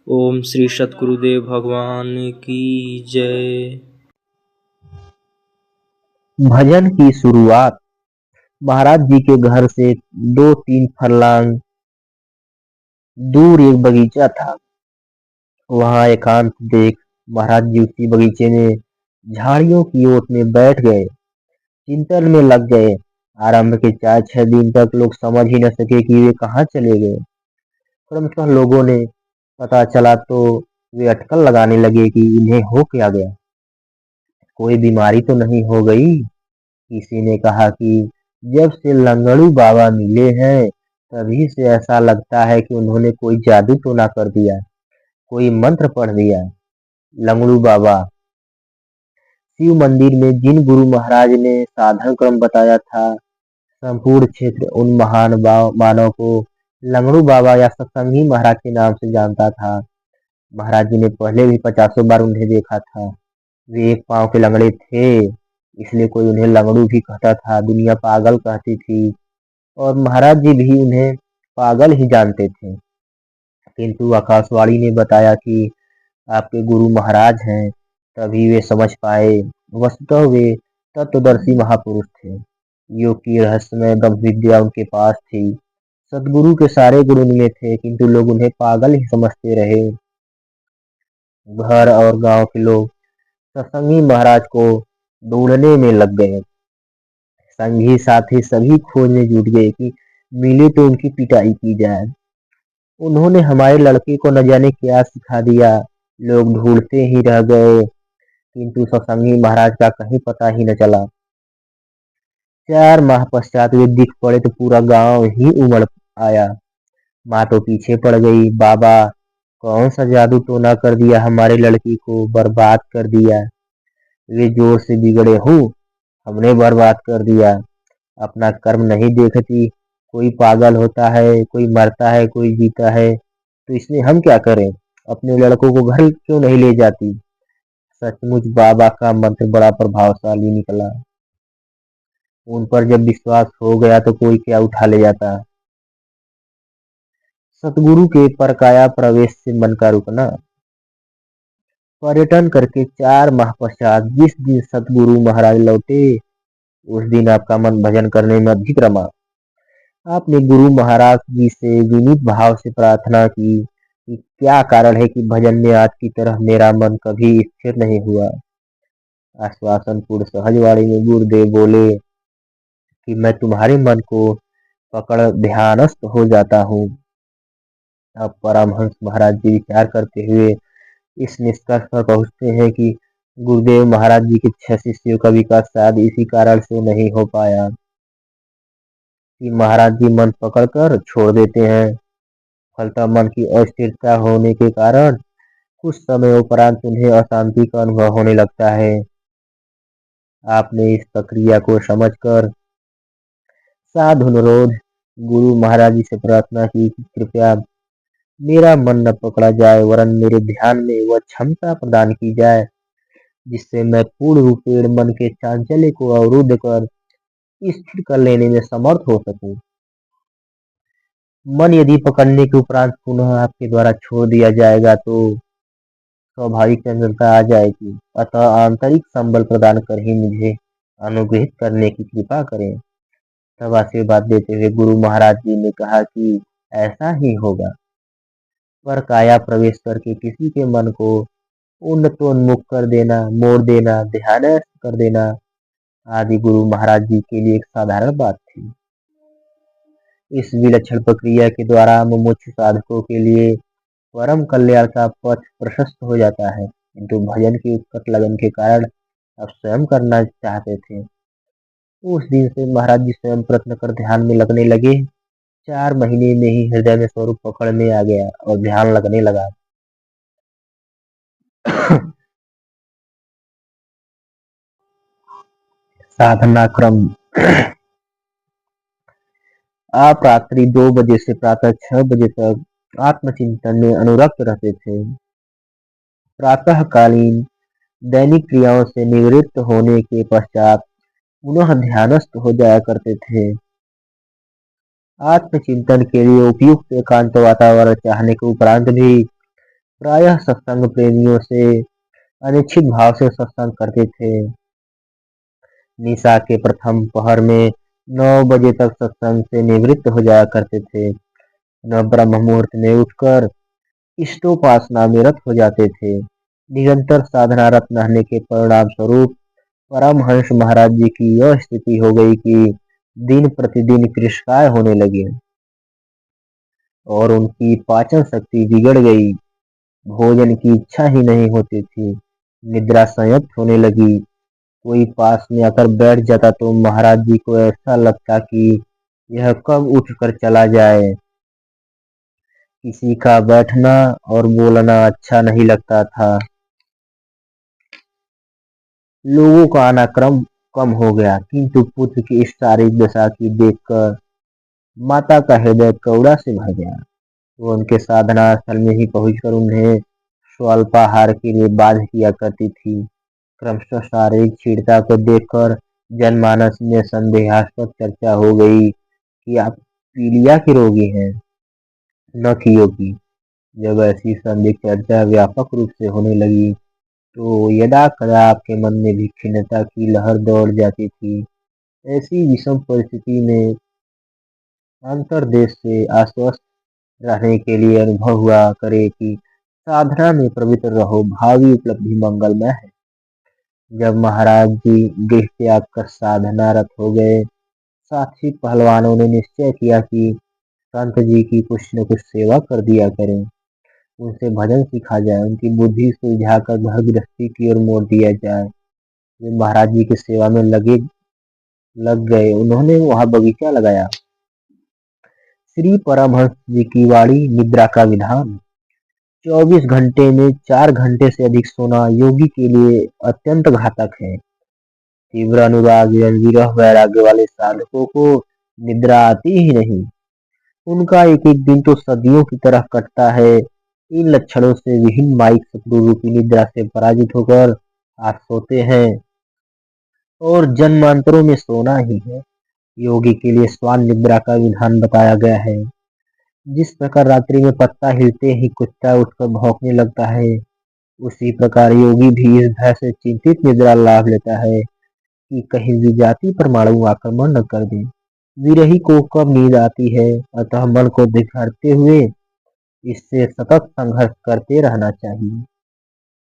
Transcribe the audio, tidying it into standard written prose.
ओम श्री सतगुरुदेव भगवान की जय। भजन की शुरुआत। महाराज जी के घर से 2-3 फरलांग दूर एक बगीचा था। वहां एकांत देख महाराज जी उसी बगीचे में झाड़ियों की ओट में बैठ गए, चिंतन में लग गए। आरंभ के 4-6 दिन तक लोग समझ ही न सके कि वे कहाँ चले गए। क्रमशः लोगों ने पता चला तो वे अटकल लगाने लगे कि इन्हें हो क्या गया, कोई बीमारी तो नहीं हो गई। किसी ने कहा कि जब से लंगड़ू बाबा मिले हैं तभी से ऐसा लगता है कि उन्होंने कोई जादू टोना कर दिया, कोई मंत्र पढ़ दिया। लंगड़ू बाबा। शिव मंदिर में जिन गुरु महाराज ने साधन क्रम बताया था, संपूर्ण क्षेत्र उन महान मानव को लंगड़ू बाबा या सत्संगी महाराज के नाम से जानता था। महाराज जी ने पहले भी 50 बार उन्हें देखा था। वे एक पांव के लंगड़े थे, इसलिए कोई उन्हें लंगड़ू भी कहता था। दुनिया पागल कहती थी और महाराज जी भी उन्हें पागल ही जानते थे। किंतु आकाशवाणी ने बताया कि आपके गुरु महाराज हैं, तभी वे समझ पाए। वस्तुतः वे तत्वदर्शी महापुरुष थे। योग की रहस्यमय ब्रह्म विद्या उनके पास थी। सदगुरु के सारे गुण उनमें थे, किंतु लोग उन्हें पागल ही समझते रहे। घर और गांव के लोग सत्संगी महाराज को ढूंढने में लग गए। संगी साथी सभी खोजने जुट गए कि मिले तो उनकी पिटाई की जाए। उन्होंने हमारे लड़के को न जाने क्या सिखा दिया। लोग ढूंढते ही रह गए, किंतु सत्संगी महाराज का कहीं पता ही न चला। 4 माह पश्चात वे दिख पड़े तो पूरा गांव ही उमड़ आया। माँ तो पीछे पड़ गई। बाबा, कौन सा जादू टोना कर दिया, हमारे लड़की को बर्बाद कर दिया। वे जोर से बिगड़े हूँ, हमने बर्बाद कर दिया। अपना कर्म नहीं देखती। कोई पागल होता है, कोई मरता है, कोई जीता है, तो इसमें हम क्या करें। अपने लड़कों को घर क्यों नहीं ले जाती। सचमुच बाबा का मंत्र बड़ा प्रभावशाली निकला। उन पर जब विश्वास हो गया तो कोई क्या उठा ले जाता। सतगुरु के परकाया प्रवेश से मन का रुकना। पर्यटन करके 4 माह पश्चात जिस दिन सतगुरु महाराज लौटे, उस दिन आपका मन भजन करने में अधिक रमा। आपने गुरु महाराज जी से विनीत भाव से प्रार्थना की कि क्या कारण है कि भजन में आज की तरह मेरा मन कभी स्थिर नहीं हुआ। आश्वासन पूर्ण सहजवाणी में गुरुदेव बोले कि मैं तुम्हारे मन को पकड़ ध्यानस्थ हो जाता हूँ। अब परमहंस महाराज जी विचार करते हुए इस निष्कर्ष पर पहुंचते हैं कि गुरुदेव महाराज जी के 6 शिष्यों का विकास शायद इसी कारण से नहीं हो पाया कि महाराज जी मन पकड़कर छोड़ देते हैं। फलतः मन की अस्थिरता होने के कारण कुछ समय उपरांत उन्हें अशांति का अनुभव होने लगता है। आपने इस प्रक्रिया को समझकर साधु अनुरोध गुरु महाराज जी से प्रार्थना की कि कृपया मेरा मन न पकड़ा जाए, वरन मेरे ध्यान में वह क्षमता प्रदान की जाए जिससे मैं पूर्ण रूपेण मन के चांचल्य को अवरुद्ध कर स्थिर कर लेने में समर्थ हो सकूं। मन यदि पकड़ने के उपरांत पुनः आपके द्वारा छोड़ दिया जाएगा तो स्वाभाविक चंचलता आ जाएगी। अतः आंतरिक संबल प्रदान कर ही मुझे अनुग्रहित करने की कृपा करें। तब आशीर्वाद देते हुए गुरु महाराज जी ने कहा कि ऐसा ही होगा। पर काया प्रवेश करके किसी के मन को उन्नतोन्मुख कर देना, मोड़ देना, ध्यानस्थ कर देना आदि गुरु महाराज जी के लिए एक साधारण बात थी। इस विलक्षण प्रक्रिया के द्वारा मुमुक्षु साधकों के लिए परम कल्याण का पथ प्रशस्त हो जाता है, किंतु भजन की उत्कट लगन के कारण अब स्वयं करना चाहते थे। उस दिन से महाराज जी स्वयं प्रयत्न कर ध्यान में लगने लगे। 4 महीने में ही हृदय में स्वरूप पकड़ में आ गया और ध्यान लगने लगा। साधना क्रम। आप रात्रि 2 बजे से प्रातः 6 बजे तक आत्मचिंतन में अनुरक्त रहते थे। प्रातःकालीन दैनिक क्रियाओं से निवृत्त होने के पश्चात पुनः ध्यानस्थ हो जाया करते थे। आत्मचिंतन के लिए उपयुक्त एकांत वातावरण चाहने के उपरांत भी प्रायः सत्संग प्रेमियों से अनिश्चित भाव से सत्संग करते थे। निशा के प्रथम पहर में 9 बजे तक सत्संग से निवृत्त हो जाया करते थे। न ब्रह्म मुहूर्त में उठकर इष्टोपासना में रत हो जाते थे। निरंतर साधनारत रहने के परिणाम स्वरूप परमहंस महाराज जी की यह स्थिति हो गई कि दिन प्रतिदिन कृशकाय होने लगे और उनकी पाचन शक्ति बिगड़ गई। भोजन की इच्छा ही नहीं होती थी। निद्रा संयत होने लगी। कोई पास में आकर बैठ जाता तो महाराज जी को ऐसा लगता कि यह कब उठकर चला जाए। किसी का बैठना और बोलना अच्छा नहीं लगता था। लोगों का आना क्रम कम हो गया, किंतु पुत्र की इस शारीरिक दशा की देखकर माता का हृदय करुणा से भर गया। वो उनके साधना स्थल में ही पहुंचकर उन्हें स्वल्पाहार के लिए बाध्य किया करती थी। क्रमशः शारीरिक क्षीणता को देखकर जनमानस में संदेहास्पद चर्चा हो गई कि आप पीलिया के रोगी हैं, न कि योगी। जब ऐसी संदिग्ध चर्चा व्यापक रूप से होने लगी तो यदा कदा आपके मन में भी खिन्नता की लहर दौड़ जाती थी। ऐसी विषम परिस्थिति में अंतर्देश से आश्वस्त रहने के लिए अनुभव हुआ करे कि साधना में पवित्र रहो, भावी उपलब्धि मंगलमय है। जब महाराज जी गृह त्याग कर साधनारत हो गए, साथी पहलवानों ने निश्चय किया कि संत जी की कुछ न कुछ सेवा कर दिया करें, उनसे भजन सिखा जाए, उनकी बुद्धि सुलझाकर घर गृहस्थी की ओर मोड़ दिया जाए। वे महाराज जी की सेवा में लग गए। उन्होंने वहां बगीचा लगाया। श्री परमहंस जी की वाणी, निद्रा का विधान। 24 घंटे में 4 घंटे से अधिक सोना योगी के लिए अत्यंत घातक है। तीव्र अनुराग या विरह वैराग्य वाले साधकों को निद्रा आती ही नहीं। उनका एक एक दिन तो सदियों की तरह कटता है। इन लक्षणों से विहीन माइक शत्रु रूपी निद्रा से पराजित होकर आप सोते हैं और जन्मांतरों में सोना ही है। योगी के लिए स्वान निद्रा का विधान बताया गया है। जिस प्रकार रात्रि में पत्ता हिलते ही कुत्ता उठकर भौंकने लगता है, उसी प्रकार योगी भी इस भय से चिंतित निद्रा लाभ लेता है कि कहीं विजाति परमाणु आक्रमण न कर दे। विरही को कब नींद आती है, अतः मन को दिखाते हुए इससे सतत संघर्ष करते रहना चाहिए।